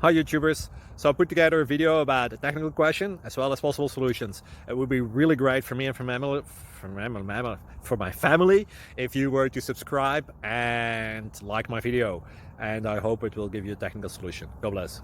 Hi YouTubers! So I put together a video about a technical question as well as possible solutions. It would be really great for me and for my family if you were to subscribe and like my video, and I hope it will give you a technical solution. God bless.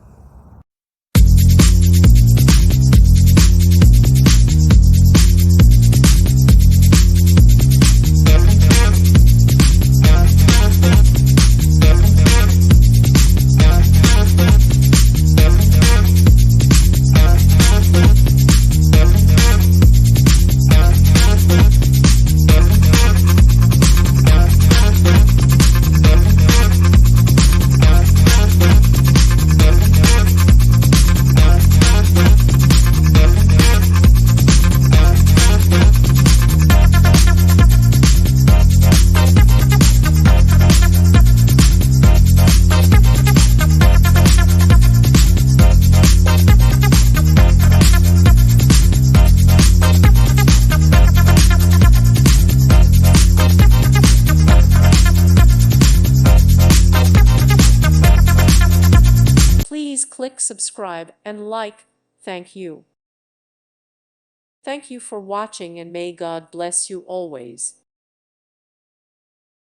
Please click subscribe and like. Thank you. Thank you for watching, and may God bless you always.